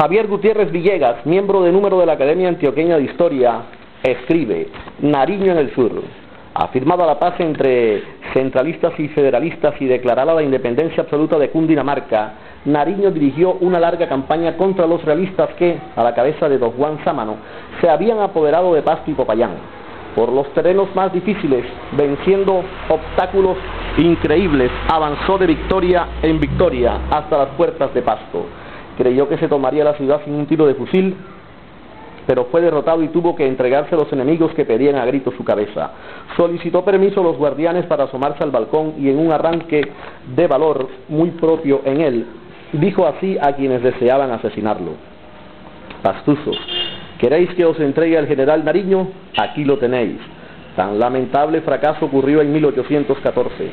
Javier Gutiérrez Villegas, miembro de número de la Academia Antioqueña de Historia, escribe: Nariño en el sur. Afirmada la paz entre centralistas y federalistas y declarada la independencia absoluta de Cundinamarca, Nariño dirigió una larga campaña contra los realistas que, a la cabeza de don Juan Sámano, se habían apoderado de Pasto y Popayán. Por los terrenos más difíciles, venciendo obstáculos increíbles, avanzó de victoria en victoria hasta las puertas de Pasto. Creyó que se tomaría la ciudad sin un tiro de fusil, pero fue derrotado y tuvo que entregarse a los enemigos que pedían a gritos su cabeza. Solicitó permiso a los guardianes para asomarse al balcón y en un arranque de valor muy propio en él, dijo así a quienes deseaban asesinarlo: Pastuzos, ¿queréis que os entregue al general Nariño? Aquí lo tenéis. Tan lamentable fracaso ocurrió en 1814.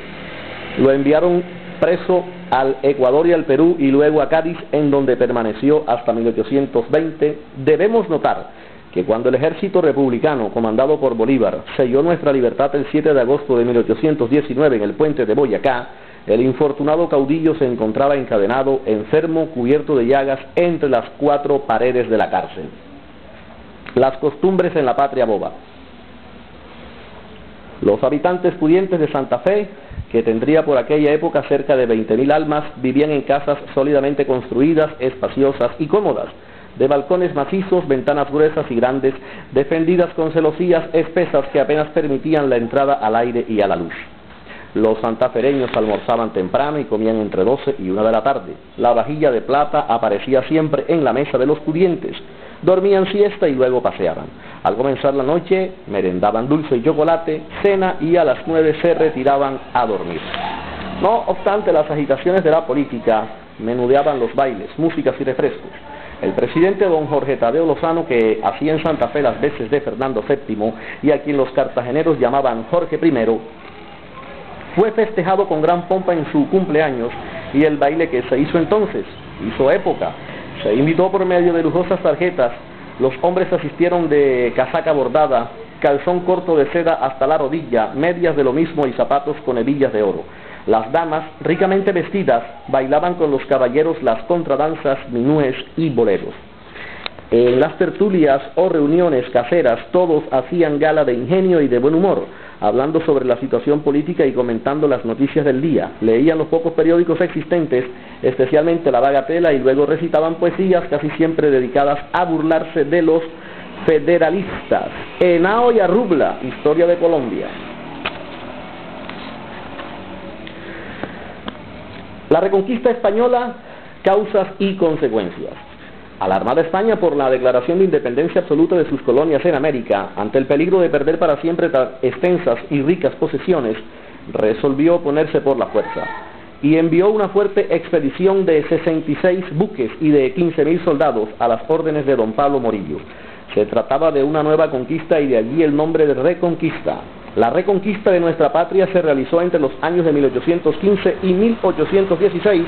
Lo enviaron preso al Ecuador y al Perú y luego a Cádiz, en donde permaneció hasta 1820. Debemos notar que cuando el ejército republicano comandado por Bolívar selló nuestra libertad el 7 de agosto de 1819 en el puente de Boyacá, el infortunado caudillo se encontraba encadenado, enfermo, cubierto de llagas entre las cuatro paredes de la cárcel. Las costumbres en la patria boba. Los habitantes pudientes de Santa Fe, que tendría por aquella época cerca de 20.000 almas, vivían en casas sólidamente construidas, espaciosas y cómodas, de balcones macizos, ventanas gruesas y grandes, defendidas con celosías espesas que apenas permitían la entrada al aire y a la luz. Los santafereños almorzaban temprano y comían entre 12 y 1 de la tarde. La vajilla de plata aparecía siempre en la mesa de los pudientes. Dormían siesta y luego paseaban. Al comenzar la noche, merendaban dulce y chocolate, cena y a las 9 se retiraban a dormir. No obstante las agitaciones de la política, menudeaban los bailes, músicas y refrescos. El presidente don Jorge Tadeo Lozano, que hacía en Santa Fe las veces de Fernando VII y a quien los cartageneros llamaban Jorge I, fue festejado con gran pompa en su cumpleaños, y el baile que se hizo entonces hizo época. Se invitó por medio de lujosas tarjetas. Los hombres asistieron de casaca bordada, calzón corto de seda hasta la rodilla, medias de lo mismo y zapatos con hebillas de oro. Las damas, ricamente vestidas, bailaban con los caballeros las contradanzas, minúes y boleros. En las tertulias o reuniones caseras todos hacían gala de ingenio y de buen humor, hablando sobre la situación política y comentando las noticias del día. Leían los pocos periódicos existentes, especialmente La Bagatela, y luego recitaban poesías casi siempre dedicadas a burlarse de los federalistas. Henao y Arrubla, Historia de Colombia. La reconquista española, causas y consecuencias. A la Armada España, por la declaración de independencia absoluta de sus colonias en América, ante el peligro de perder para siempre tan extensas y ricas posesiones, resolvió oponerse por la fuerza y envió una fuerte expedición de 66 buques y de 15.000 soldados a las órdenes de don Pablo Morillo. Se trataba de una nueva conquista y de allí el nombre de Reconquista. La reconquista de nuestra patria se realizó entre los años de 1815 y 1816,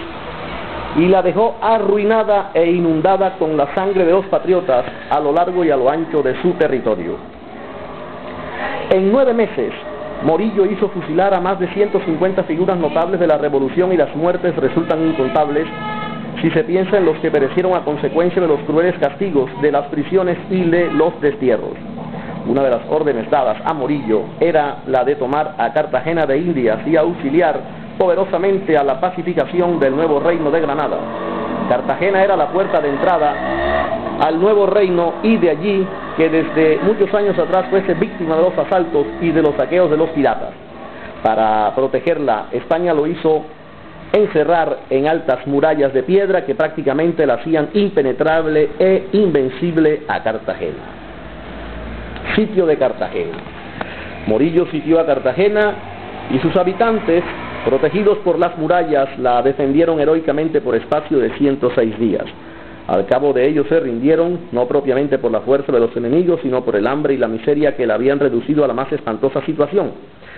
y la dejó arruinada e inundada con la sangre de los patriotas a lo largo y a lo ancho de su territorio. En 9 meses, Morillo hizo fusilar a más de 150 figuras notables de la revolución, y las muertes resultan incontables si se piensa en los que perecieron a consecuencia de los crueles castigos de las prisiones y de los destierros. Una de las órdenes dadas a Morillo era la de tomar a Cartagena de Indias y auxiliar poderosamente a la pacificación del nuevo reino de Granada. Cartagena era la puerta de entrada al nuevo reino, y de allí que desde muchos años atrás fuese víctima de los asaltos y de los saqueos de los piratas. Para protegerla, España lo hizo encerrar en altas murallas de piedra que prácticamente la hacían impenetrable e invencible a Cartagena. Sitio de Cartagena. Morillo sitió a Cartagena y sus habitantes, protegidos por las murallas, la defendieron heroicamente por espacio de 106 días. Al cabo de ellos se rindieron, no propiamente por la fuerza de los enemigos, sino por el hambre y la miseria que la habían reducido a la más espantosa situación.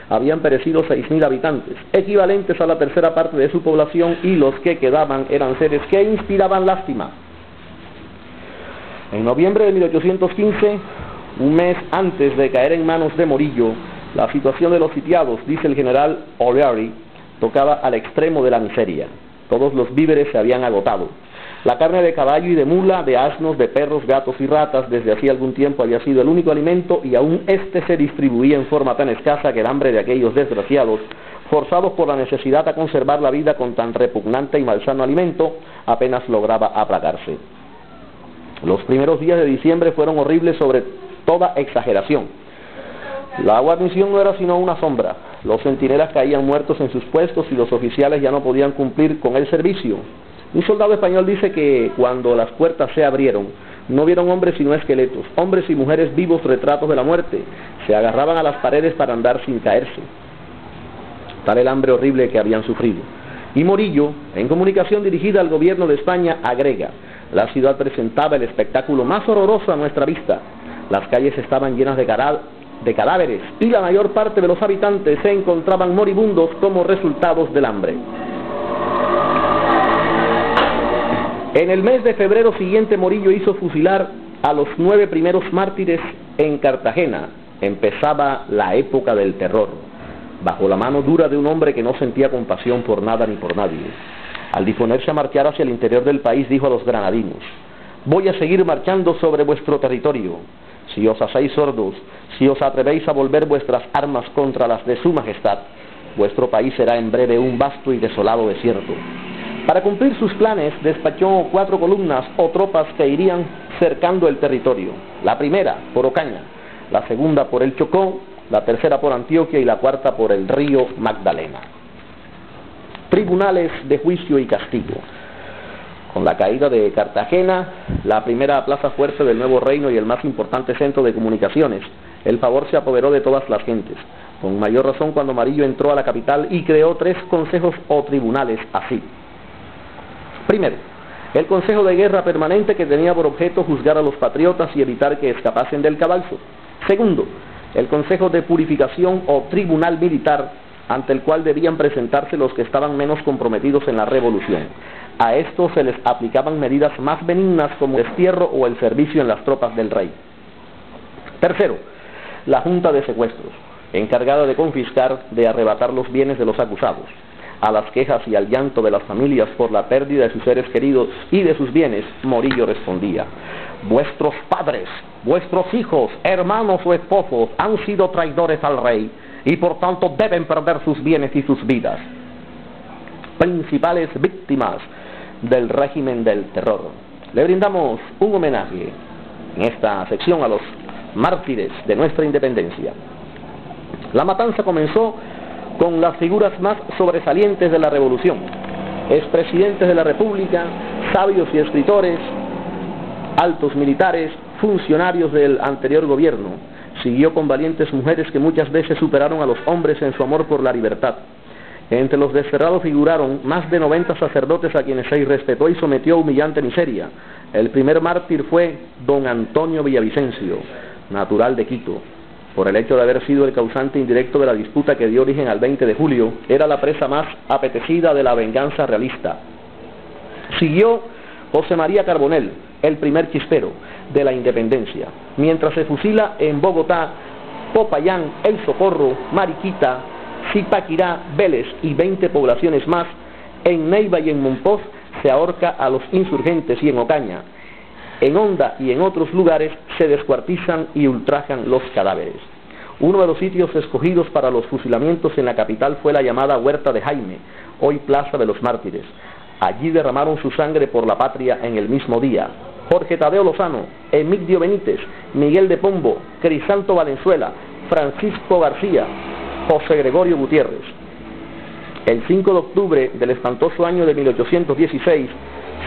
Habían perecido 6.000 habitantes, equivalentes a la tercera parte de su población, y los que quedaban eran seres que inspiraban lástima. En noviembre de 1815, un mes antes de caer en manos de Morillo, la situación de los sitiados, dice el general O'Leary, tocaba al extremo de la miseria. Todos los víveres se habían agotado. La carne de caballo y de mula, de asnos, de perros, gatos y ratas desde hacía algún tiempo había sido el único alimento y aún este se distribuía en forma tan escasa que el hambre de aquellos desgraciados, forzados por la necesidad a conservar la vida con tan repugnante y malsano alimento, apenas lograba aplacarse. Los primeros días de diciembre fueron horribles sobre toda exageración. La guarnición no era sino una sombra. Los centinelas caían muertos en sus puestos y los oficiales ya no podían cumplir con el servicio. Un soldado español dice que cuando las puertas se abrieron, no vieron hombres sino esqueletos, hombres y mujeres vivos, retratos de la muerte. Se agarraban a las paredes para andar sin caerse. Tal el hambre horrible que habían sufrido. Y Morillo, en comunicación dirigida al gobierno de España, agrega: la ciudad presentaba el espectáculo más horroroso a nuestra vista. Las calles estaban llenas de cadáveres y la mayor parte de los habitantes se encontraban moribundos como resultados del hambre. En el mes de febrero siguiente, Morillo hizo fusilar a los 9 primeros mártires en Cartagena. Empezaba la época del terror, bajo la mano dura de un hombre que no sentía compasión por nada ni por nadie. Al disponerse a marchar hacia el interior del país, dijo a los granadinos: voy a seguir marchando sobre vuestro territorio. Si os hacéis sordos, si os atrevéis a volver vuestras armas contra las de su majestad, vuestro país será en breve un vasto y desolado desierto. Para cumplir sus planes, despachó 4 columnas o tropas que irían cercando el territorio. La primera por Ocaña, la segunda por el Chocó, la tercera por Antioquia y la cuarta por el río Magdalena. Tribunales de juicio y castigo. Con la caída de Cartagena, la primera plaza fuerte del nuevo reino y el más importante centro de comunicaciones, el favor se apoderó de todas las gentes. Con mayor razón cuando Morillo entró a la capital y creó 3 consejos o tribunales así. Primero, el Consejo de Guerra Permanente, que tenía por objeto juzgar a los patriotas y evitar que escapasen del cadalso. Segundo, el Consejo de Purificación o Tribunal Militar, ante el cual debían presentarse los que estaban menos comprometidos en la revolución. A estos se les aplicaban medidas más benignas como el destierro o el servicio en las tropas del rey. Tercero, la Junta de Secuestros, encargada de confiscar, de arrebatar los bienes de los acusados. A las quejas y al llanto de las familias por la pérdida de sus seres queridos y de sus bienes, Morillo respondía: vuestros padres, vuestros hijos, hermanos o esposos han sido traidores al rey y por tanto deben perder sus bienes y sus vidas. Principales víctimas del régimen del terror. Le brindamos un homenaje en esta sección a los mártires de nuestra independencia. La matanza comenzó con las figuras más sobresalientes de la revolución, expresidentes de la República, sabios y escritores, altos militares, funcionarios del anterior gobierno. Siguió con valientes mujeres que muchas veces superaron a los hombres en su amor por la libertad. Entre los desterrados figuraron más de 90 sacerdotes a quienes se irrespetó y sometió a humillante miseria. El primer mártir fue don Antonio Villavicencio, natural de Quito. Por el hecho de haber sido el causante indirecto de la disputa que dio origen al 20 de julio, era la presa más apetecida de la venganza realista. Siguió José María Carbonell, el primer chispero de la independencia, mientras se fusila en Bogotá, Popayán, El Socorro, Mariquita, Zipaquirá, Vélez y 20 poblaciones más. En Neiva y en Monpós se ahorca a los insurgentes y en Ocaña. En Honda y en otros lugares se descuartizan y ultrajan los cadáveres. Uno de los sitios escogidos para los fusilamientos en la capital fue la llamada Huerta de Jaime, hoy Plaza de los Mártires. Allí derramaron su sangre por la patria en el mismo día Jorge Tadeo Lozano, Emigdio Benítez, Miguel de Pombo, Crisanto Valenzuela, Francisco García, José Gregorio Gutiérrez. El 5 de octubre del espantoso año de 1816,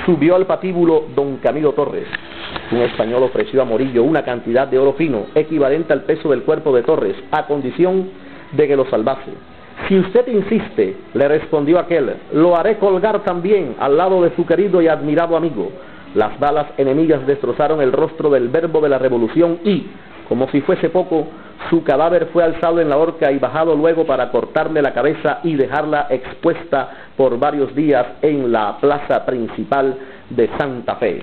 subió al patíbulo don Camilo Torres. Un español ofreció a Morillo una cantidad de oro fino, equivalente al peso del cuerpo de Torres, a condición de que lo salvase. Si usted insiste, le respondió aquel, lo haré colgar también al lado de su querido y admirado amigo. Las balas enemigas destrozaron el rostro del verbo de la revolución y, como si fuese poco, su cadáver fue alzado en la horca y bajado luego para cortarle la cabeza y dejarla expuesta por varios días en la plaza principal de Santa Fe.